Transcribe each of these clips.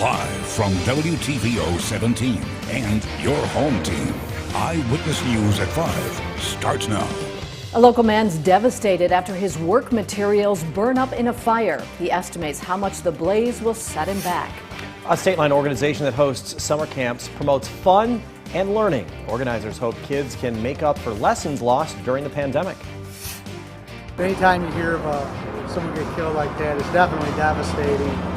Live from WTVO 17 and your home team. Eyewitness News at 5 starts now. A local man's devastated after his work materials burn up in a fire. He estimates how much the blaze will set him back. A state-line organization that hosts summer camps promotes fun and learning. Organizers hope kids can make up for lessons lost during the pandemic. Anytime you hear of someone get killed like that, it's definitely devastating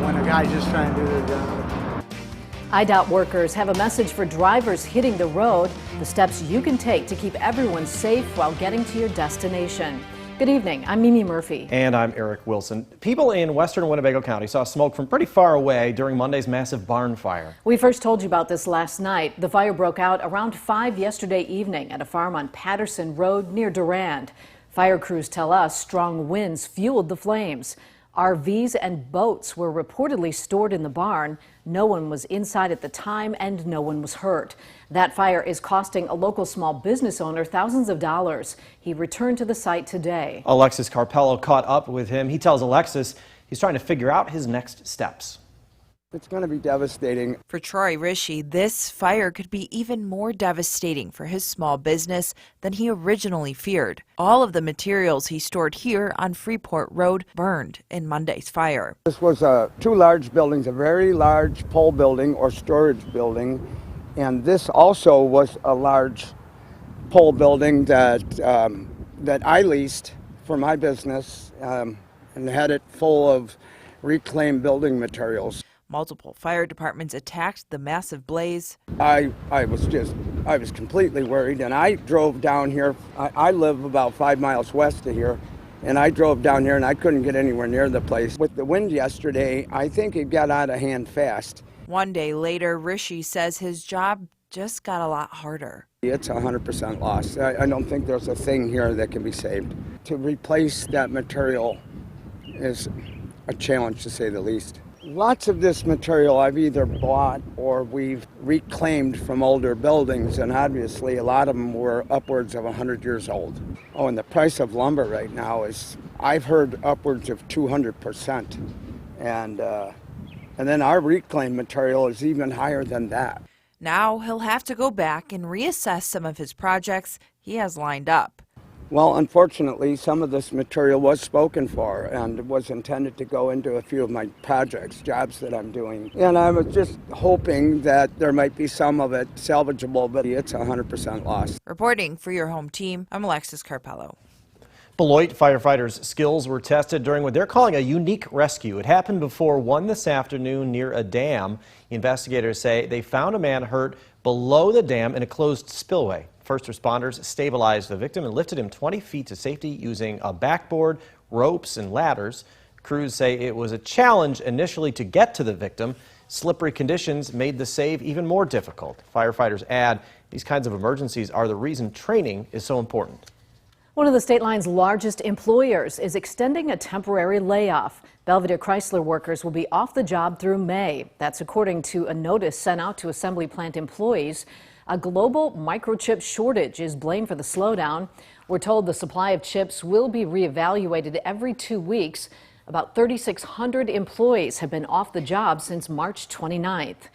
when a guy's just trying to do their job. IDOT workers have a message for drivers hitting the road, the steps you can take to keep everyone safe while getting to your destination. Good evening, I'm Mimi Murphy. And I'm Eric Wilson. People in western Winnebago County saw smoke from pretty far away during Monday's massive barn fire. We first told you about this last night. The fire broke out around 5 yesterday evening at a farm on Patterson Road near Durand. Fire crews tell us strong winds fueled the flames. RVs and boats were reportedly stored in the barn. No one was inside at the time and no one was hurt. That fire is costing a local small business owner thousands of dollars. He returned to the site today. Alexis Carpello caught up with him. He tells Alexis he's trying to figure out his next steps. It's going to be devastating. For Troy Rishi, this fire could be even more devastating for his small business than he originally feared. All of the materials he stored here on Freeport Road burned in Monday's fire. This was two large buildings, a very large pole building or storage building, and this also was a large pole building that I leased for my business and had it full of reclaimed building materials. Multiple fire departments attacked the massive blaze. I was completely worried, and I drove down here. I live about 5 miles west of here, and I drove down here and I couldn't get anywhere near the place. With the wind yesterday, I think it got out of hand fast. One day later, Rishi says his job just got a lot harder. It's 100% lost. I don't think there's a thing here that can be saved. To replace that material is a challenge, to say the least. Lots of this material I've either bought or we've reclaimed from older buildings, and obviously a lot of them were upwards of 100 years old. Oh, and the price of lumber right now is, I've heard upwards of 200%. And then our reclaimed material is even higher than that. Now he'll have to go back and reassess some of his projects he has lined up. Well, unfortunately, some of this material was spoken for and was intended to go into a few of my projects, jobs that I'm doing. And I was just hoping that there might be some of it salvageable, but it's 100% lost. Reporting for your home team, I'm Alexis Carpello. Beloit firefighters' skills were tested during what they're calling a unique rescue. It happened before 1 this afternoon near a dam. Investigators say they found a man hurt below the dam in a closed spillway. First responders stabilized the victim and lifted him 20 feet to safety using a backboard, ropes, and ladders. Crews say it was a challenge initially to get to the victim. Slippery conditions made the save even more difficult. Firefighters add these kinds of emergencies are the reason training is so important. One of the state line's largest employers is extending a temporary layoff. Belvedere Chrysler workers will be off the job through May. That's according to a notice sent out to assembly plant employees. A global microchip shortage is blamed for the slowdown. We're told the supply of chips will be reevaluated every 2 weeks. About 3,600 employees have been off the job since March 29th.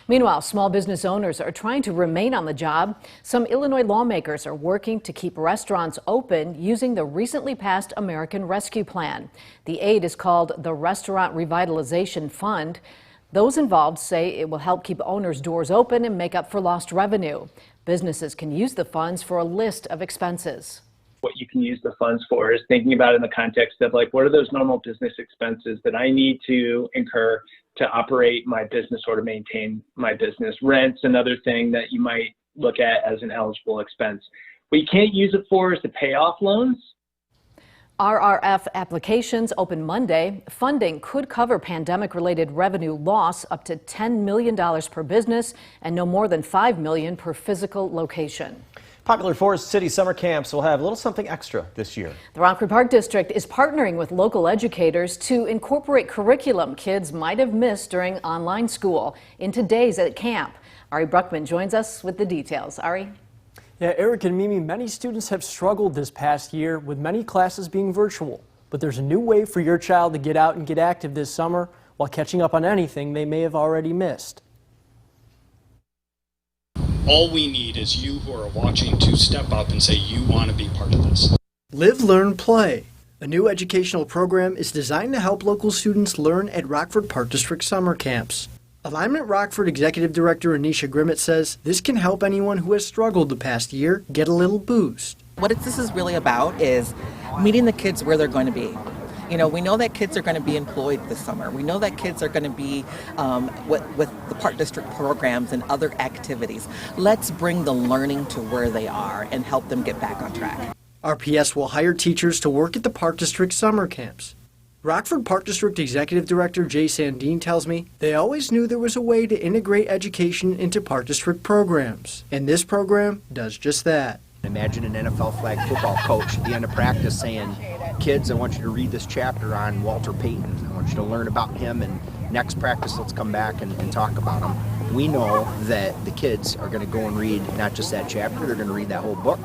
Meanwhile, small business owners are trying to remain on the job. Some Illinois lawmakers are working to keep restaurants open using the recently passed American Rescue Plan. The aid is called the Restaurant Revitalization Fund. Those involved say it will help keep owners' doors open and make up for lost revenue. Businesses can use the funds for a list of expenses. What you can use the funds for is thinking about it in the context of, like, what are those normal business expenses that I need to incur to operate my business or to maintain my business. Rent's another thing that you might look at as an eligible expense. What you can't use it for is to pay off loans. RRF applications open Monday. Funding could cover pandemic-related revenue loss up to $10 million per business and no more than $5 million per physical location. Popular Forest City summer camps will have a little something extra this year. The Rockford Park District is partnering with local educators to incorporate curriculum kids might have missed during online school into days at camp. Ari Bruckman joins us with the details. Ari? Yeah, Eric and Mimi, many students have struggled this past year with many classes being virtual. But there's a new way for your child to get out and get active this summer while catching up on anything they may have already missed. All we need is you who are watching to step up and say you want to be part of this. Live, Learn, Play. A new educational program is designed to help local students learn at Rockford Park District summer camps. Alignment Rockford Executive Director Anisha Grimmett says this can help anyone who has struggled the past year get a little boost. What this is really about is meeting the kids where they're going to be. You know, we know that kids are going to be employed this summer. We know that kids are going to be with the Park District programs and other activities. Let's bring the learning to where they are and help them get back on track. RPS will hire teachers to work at the Park District summer camps. Rockford Park District Executive Director Jay Sandine tells me they always knew there was a way to integrate education into Park District programs, and this program does just that. Imagine an NFL flag football coach at the end of practice saying, kids, I want you to read this chapter on Walter Payton. I want you to learn about him, and next practice let's come back and talk about him. We know that the kids are going to go and read not just that chapter, they're going to read that whole book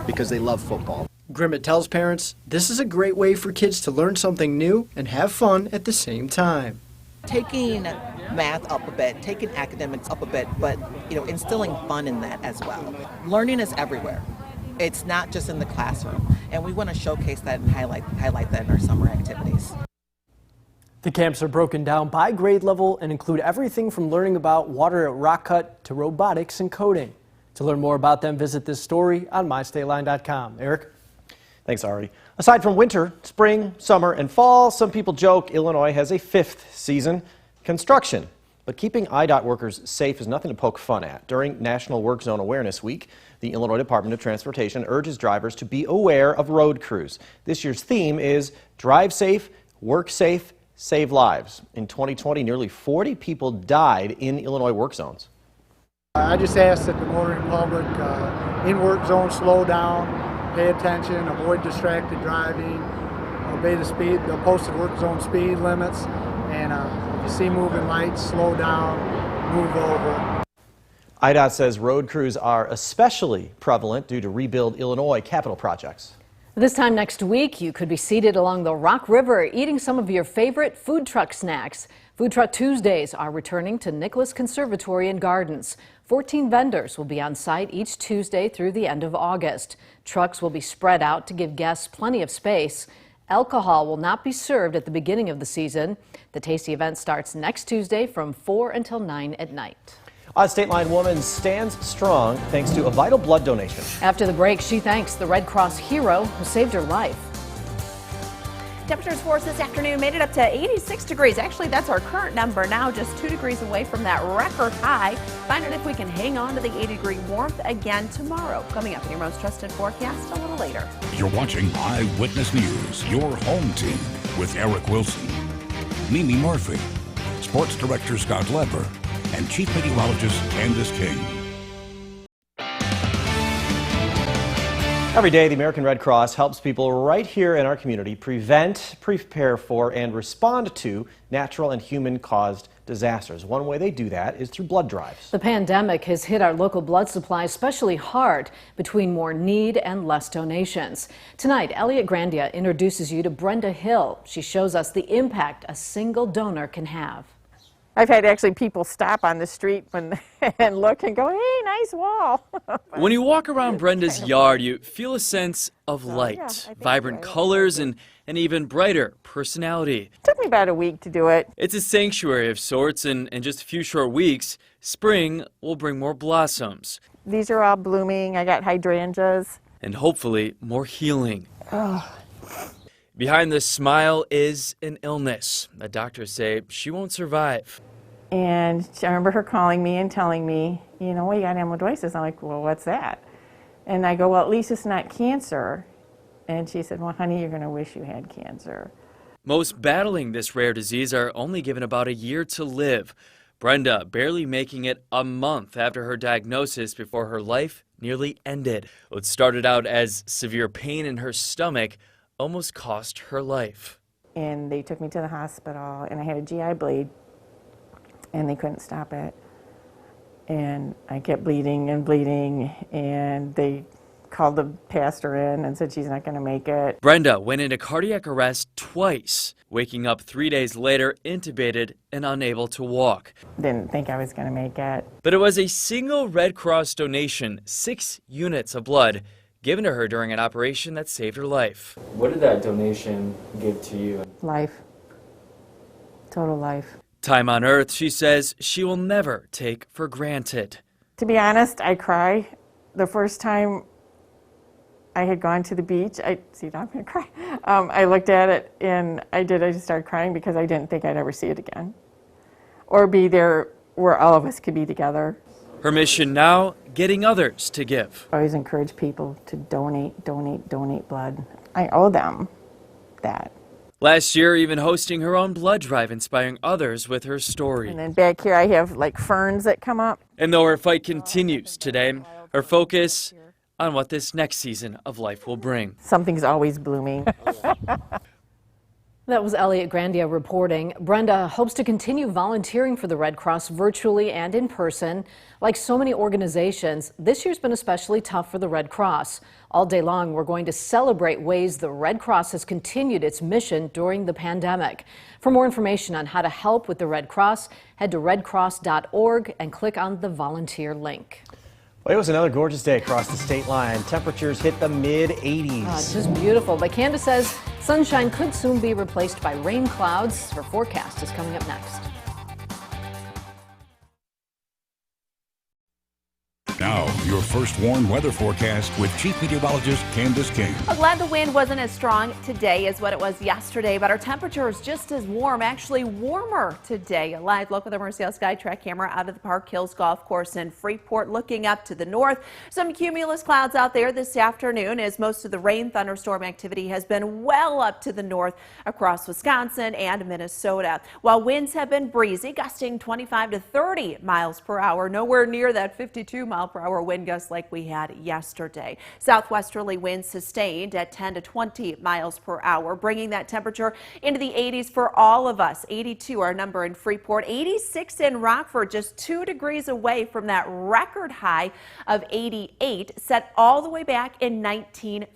because they love football. Grimmett tells parents this is a great way for kids to learn something new and have fun at the same time. Taking math up a bit, taking academics up a bit, but instilling fun in that as well. Learning is everywhere. It's not just in the classroom, and we want to showcase that and highlight that in our summer activities. The camps are broken down by grade level and include everything from learning about water at rock cut to robotics and coding. To learn more about them, visit this story on mystateline.com. Eric? Thanks, Ari. Aside from winter, spring, summer, and fall, some people joke Illinois has a fifth season, construction. But keeping IDOT workers safe is nothing to poke fun at. During National Work Zone Awareness Week, the Illinois Department of Transportation urges drivers to be aware of road crews. This year's theme is Drive Safe, Work Safe, Save Lives. In 2020, nearly 40 people died in Illinois work zones. I just ask that the motoring public in work zone slow down, pay attention, avoid distracted driving, obey the posted work zone speed limits, and if you see moving lights, slow down, move over. IDOT says road crews are especially prevalent due to Rebuild Illinois capital projects. This time next week, you could be seated along the Rock River eating some of your favorite food truck snacks. Food Truck Tuesdays are returning to Nicholas Conservatory and Gardens. 14 vendors will be on site each Tuesday through the end of August. Trucks will be spread out to give guests plenty of space. Alcohol will not be served at the beginning of the season. The tasty event starts next Tuesday from 4 until 9 at night. A State Line woman stands strong thanks to a vital blood donation. After the break, she thanks the Red Cross hero who saved her life. Temperatures for us this afternoon made it up to 86 degrees. Actually, that's our current number now, just 2 degrees away from that record high. Find out if we can hang on to the 80-degree warmth again tomorrow. Coming up in your most trusted forecast a little later. You're watching Eyewitness News, your home team with Eric Wilson, Mimi Murphy, Sports Director Scott Leber, and Chief Meteorologist Candice King. Every day, the American Red Cross helps people right here in our community prevent, prepare for, and respond to natural and human-caused disasters. One way they do that is through blood drives. The pandemic has hit our local blood supply especially hard between more need and less donations. Tonight, Elliot Grandia introduces you to Brenda Hill. She shows us the impact a single donor can have. I've had actually people stop on the street and look and go, hey, nice wall. When you walk around Brenda's yard, you feel a sense of light, vibrant colors, and an even brighter personality. It took me about a week to do it. It's a sanctuary of sorts, and in just a few short weeks, spring will bring more blossoms. These are all blooming. I got hydrangeas. And hopefully more healing. Oh. Behind this smile is an illness. The doctors say she won't survive. And I remember her calling me and telling me, you know, well, you got amyloidosis. I'm like, well, what's that? And I go, well, at least it's not cancer. And she said, well, honey, you're going to wish you had cancer. Most battling this rare disease are only given about a year to live. Brenda barely making it a month after her diagnosis before her life nearly ended. What started out as severe pain in her stomach almost cost her life. And they took me to the hospital, and I had a GI bleed, and they couldn't stop it. And I kept bleeding, and they called the pastor in and said she's not going to make it. Brenda went into cardiac arrest twice, waking up 3 days later intubated and unable to walk. Didn't think I was going to make it. But it was a single Red Cross donation, 6 units of blood, given to her during an operation that saved her life. What did that donation give to you? Life. Total life. Time on Earth, she says she will never take for granted. To be honest, I cry. The first time I had gone to the beach, I'm going to cry. I looked at it and I just started crying because I didn't think I'd ever see it again. Or be there where all of us could be together. Her mission now, getting others to give. I always encourage people to donate blood. I owe them that. Last year, even hosting her own blood drive, inspiring others with her story. And then back here I have like ferns that come up. And though her fight continues today, her focus on what this next season of life will bring. Something's always blooming. That was Elliot Grandia reporting. Brenda hopes to continue volunteering for the Red Cross virtually and in person. Like so many organizations, this year's been especially tough for the Red Cross. All day long, we're going to celebrate ways the Red Cross has continued its mission during the pandemic. For more information on how to help with the Red Cross, head to redcross.org and click on the volunteer link. Well, it was another gorgeous day across the state line. Temperatures hit the mid-80s. Oh, it's just beautiful. But Candice says sunshine could soon be replaced by rain clouds. Her forecast is coming up next. Now, your first warm weather forecast with Chief Meteorologist Candice King. I'm glad the wind wasn't as strong today as what it was yesterday, but our temperature is just as warm, actually warmer today. A live look with a Mercial SkyTrack camera out of the Park Hills Golf Course in Freeport. Looking up to the north, some cumulus clouds out there this afternoon as most of the rain thunderstorm activity has been well up to the north across Wisconsin and Minnesota. While winds have been breezy, gusting 25 to 30 miles per hour, nowhere near that 52-mile-per-hour wind gust like we had yesterday. Southwesterly winds sustained at 10 to 20 miles per hour, bringing that temperature into the 80s for all of us. 82 our number in Freeport, 86 in Rockford, just 2 degrees away from that record high of 88 set all the way back in 1950.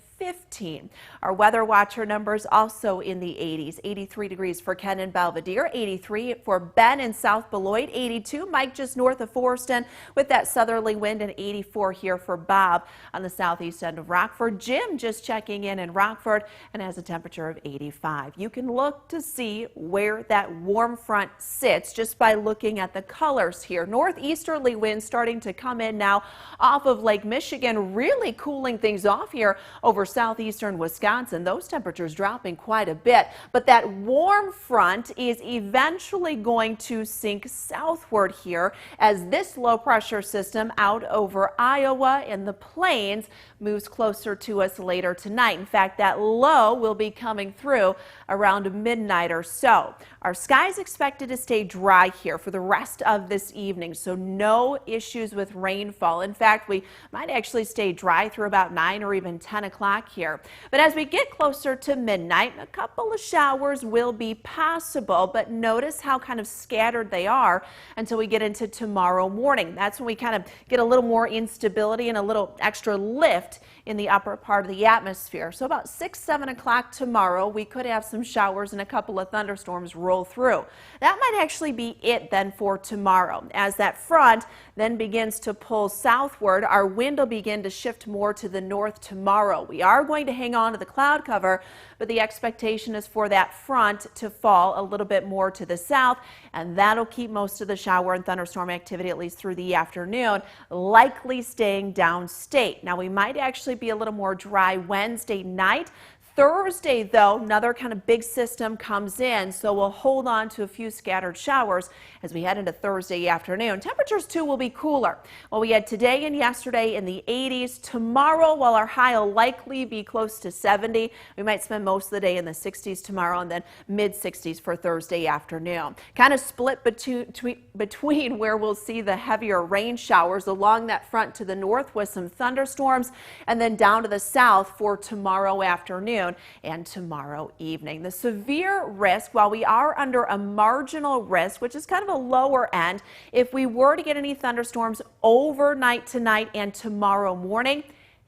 Our weather watcher numbers also in the 80s. 83 degrees for Ken in Belvedere, 83 for Ben in South Beloit, 82 Mike just north of Forreston with that southerly wind, and 84 here for Bob on the southeast end of Rockford. Jim just checking in Rockford and has a temperature of 85. You can look to see where that warm front sits just by looking at the colors here. Northeasterly winds starting to come in now off of Lake Michigan, really cooling things off here over southeastern Wisconsin. Those temperatures dropping quite a bit, but that warm front is eventually going to sink southward here as this low pressure system out over Iowa and the plains moves closer to us later tonight. In fact, that low will be coming through around midnight or so. Our skies expected to stay dry here for the rest of this evening, so no issues with rainfall. In fact, we might actually stay dry through about 9 or even 10 o'clock here. But as we get closer to midnight, a couple of showers will be possible, but notice how kind of scattered they are until we get into tomorrow morning. That's when we kind of get a little more instability and a little extra lift in the upper part of the atmosphere. So about 6, 7 o'clock tomorrow, we could have some showers and a couple of thunderstorms roll through. That might actually be it then for tomorrow. As that front then begins to pull southward, our wind will begin to shift more to the north tomorrow. We are going to hang on to the cloud cover, but the expectation is for that front to fall a little bit more to the south, and that'll keep most of the shower and thunderstorm activity at least through the afternoon, likely staying downstate. Now we might actually be a little more dry Wednesday night. Thursday, though, another kind of big system comes in, so we'll hold on to a few scattered showers as we head into Thursday afternoon. Temperatures, too, will be cooler. Well, we had today and yesterday in the 80s. Tomorrow, while our high will likely be close to 70, we might spend most of the day in the 60s tomorrow and then mid-60s for Thursday afternoon. Kind of split between where we'll see the heavier rain showers along that front to the north with some thunderstorms, and then down to the south for tomorrow afternoon and tomorrow evening. The severe risk, while we are under a marginal risk, which is kind of a lower end, if we were to get any thunderstorms overnight tonight and tomorrow morning,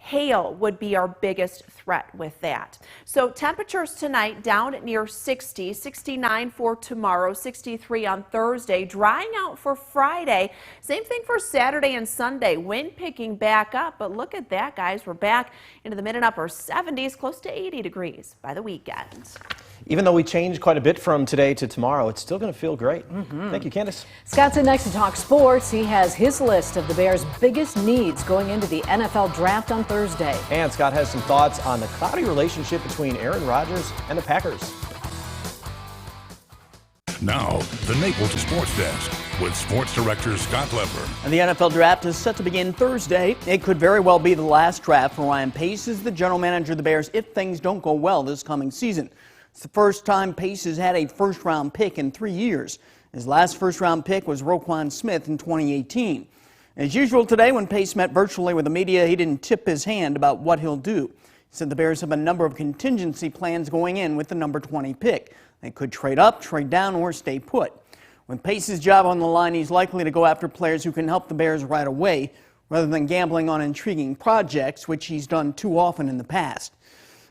Hail would be our biggest threat with that. So temperatures tonight down at near 60, 69 for tomorrow, 63 on Thursday, drying out for Friday. Same thing for Saturday and Sunday. Wind picking back up, but look at that, guys. We're back into the mid and upper 70s, close to 80 degrees by the weekend. Even though we changed quite a bit from today to tomorrow, it's still going to feel great. Thank you, Candice. Scott's in next to talk sports. He has his list of the Bears' biggest needs going into the NFL draft on Thursday. And Scott has some thoughts on the cloudy relationship between Aaron Rodgers and the Packers. Now, the Naples Sports Desk with Sports Director Scott Leber. And the NFL draft is set to begin Thursday. It could very well be the last draft for Ryan Pace as the general manager of the Bears if things don't go well this coming season. It's the first time Pace has had a first-round pick in 3 years. His last first-round pick was Roquan Smith in 2018. As usual today, when Pace met virtually with the media, he didn't tip his hand about what he'll do. He said the Bears have a number of contingency plans going in with the number 20 pick. They could trade up, trade down, or stay put. With Pace's job on the line, he's likely to go after players who can help the Bears right away, rather than gambling on intriguing projects, which he's done too often in the past.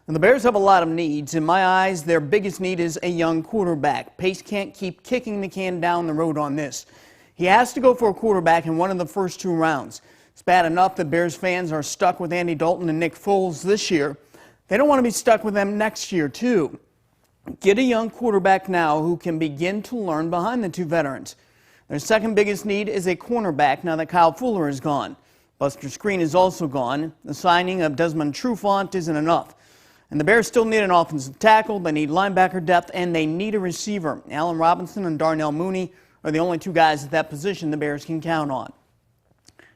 And the Bears have a lot of needs. In my eyes, their biggest need is a young quarterback. Pace can't keep kicking the can down the road on this. He has to go for a quarterback in one of the first 2 rounds. It's bad enough that Bears fans are stuck with Andy Dalton and Nick Foles this year. They don't want to be stuck with them next year, too. Get a young quarterback now who can begin to learn behind the 2 veterans. Their second biggest need is a cornerback now that Kyle Fuller is gone. Buster Skrine is also gone. The signing of Desmond Trufant isn't enough. And the Bears still need an offensive tackle, they need linebacker depth, and they need a receiver. Allen Robinson and Darnell Mooney are the only 2 guys at that position the Bears can count on.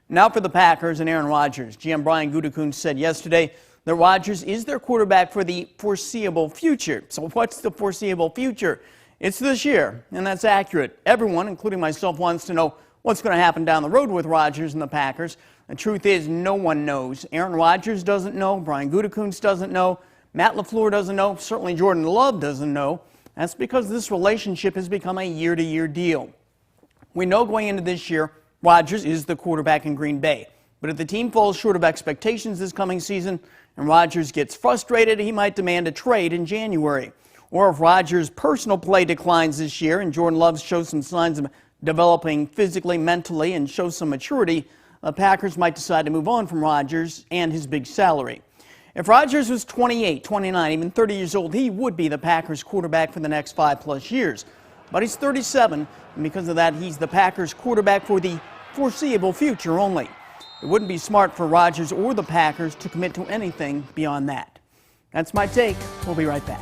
Now for the Packers and Aaron Rodgers. GM Brian Gutekunst said yesterday that Rodgers is their quarterback for the foreseeable future. So what's the foreseeable future? It's this year, and that's accurate. Everyone, including myself, wants to know what's going to happen down the road with Rodgers and the Packers. The truth is no one knows. Aaron Rodgers doesn't know. Brian Gutekunst doesn't know. Matt LaFleur doesn't know. Certainly Jordan Love doesn't know. That's because this relationship has become a year-to-year deal. We know going into this year, Rodgers is the quarterback in Green Bay. But if the team falls short of expectations this coming season and Rodgers gets frustrated, he might demand a trade in January. Or if Rodgers' personal play declines this year and Jordan Love shows some signs of developing physically, mentally, and shows some maturity, the Packers might decide to move on from Rodgers and his big salary. If Rodgers was 28, 29, even 30 years old, he would be the Packers quarterback for the next 5+ years. But he's 37, and because of that, he's the Packers quarterback for the foreseeable future only. It wouldn't be smart for Rodgers or the Packers to commit to anything beyond that. That's my take. We'll be right back.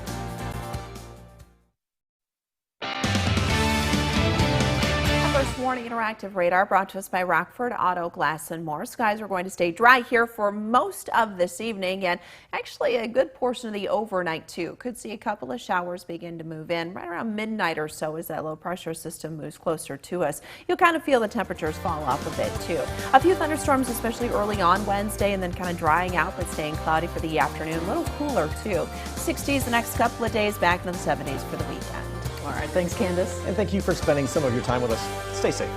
Warning interactive radar brought to us by Rockford Auto Glass and More. Skies are going to stay dry here for most of this evening and actually a good portion of the overnight too. Could see a couple of showers begin to move in right around midnight or so as that low pressure system moves closer to us. You'll kind of feel the temperatures fall off a bit too. A few thunderstorms especially early on Wednesday and then kind of drying out but staying cloudy for the afternoon. A little cooler too. 60s the next couple of days, back in the 70s for the weekend. All right, thanks, Candice. And thank you for spending some of your time with us. Stay safe.